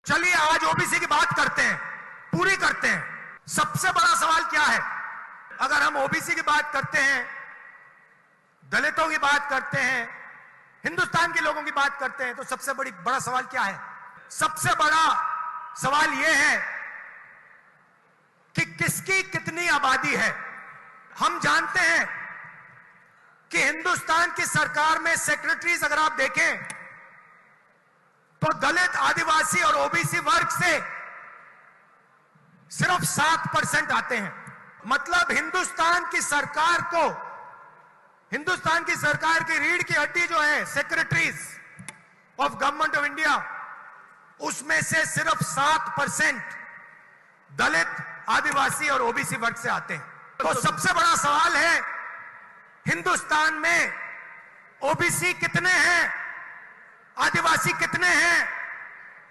चलिए आज ओबीसी की बात करते हैं, पूरी करते हैं। सबसे बड़ा सवाल क्या है? अगर हम ओबीसी की बात करते हैं, दलितों की बात करते हैं, हिंदुस्तान के लोगों की बात करते हैं, तो सबसे बड़ा सवाल क्या है? सबसे बड़ा सवाल यह है कि किसकी कितनी आबादी है। हम जानते हैं कि हिंदुस्तान की सरकार में सेक्रेटरीज अगर आप देखें तो दलित, आदिवासी और ओबीसी वर्ग से सिर्फ 7% आते हैं। मतलब हिंदुस्तान की सरकार की रीढ़ की हड्डी जो है secretaries of government of India, उसमें से सिर्फ 7% दलित, आदिवासी और ओबीसी वर्ग से आते हैं। तो सबसे बड़ा सवाल है हिंदुस्तान में ओबीसी कितने हैं, आदिवासी कितने हैं,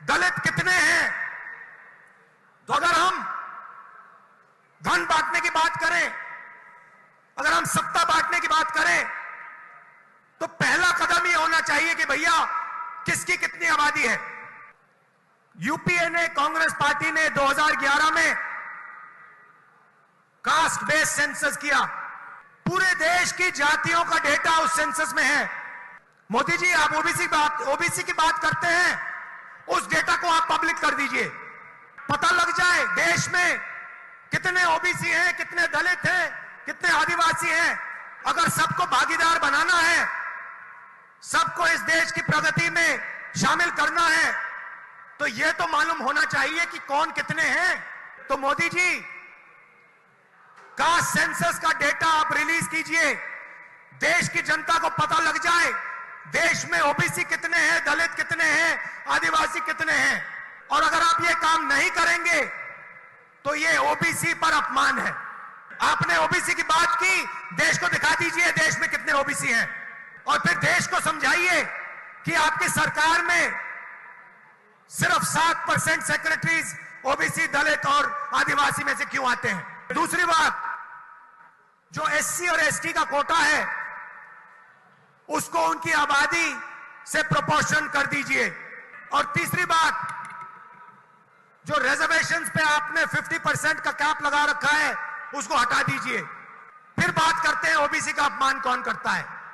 दलित कितने हैं। तो अगर हम धन बांटने की बात करें, अगर हम सत्ता बांटने की बात करें, तो पहला कदम यह होना चाहिए कि भैया किसकी कितनी आबादी है। यूपीए ने, कांग्रेस पार्टी ने 2011 में कास्ट बेस्ड सेंसस किया। पूरे देश की जातियों का डेटा उस सेंसस में है। मोदी जी, आप ओबीसी की बात करते हैं, उस डेटा को आप पब्लिक कर दीजिए, पता लग जाए देश में कितने ओबीसी हैं, कितने दलित हैं, कितने आदिवासी हैं। अगर सबको भागीदार बनाना है, सबको इस देश की प्रगति में शामिल करना है, तो यह तो मालूम होना चाहिए कि कौन कितने हैं। तो मोदी जी, कास्ट सेंसस का डेटा आप रिलीज कीजिए, देश की जनता को पता लग जाए देश में ओबीसी कितने हैं, दलित कितने हैं, आदिवासी कितने हैं। और अगर आप ये काम नहीं करेंगे तो ये ओबीसी पर अपमान है। आपने ओबीसी की बात की, देश को दिखा दीजिए देश में कितने ओबीसी हैं, और फिर देश को समझाइए कि आपकी सरकार में सिर्फ 7% सेक्रेटरीज ओबीसी, दलित और आदिवासी में से क्यों आते हैं। दूसरी बात, जो एससी और एसटी का कोटा है उसको उनकी आबादी से प्रोपोर्शन कर दीजिए। और तीसरी बात, जो रिजर्वेशंस पे आपने 50% का कैप लगा रखा है उसको हटा दीजिए। फिर बात करते हैं ओबीसी का अपमान कौन करता है।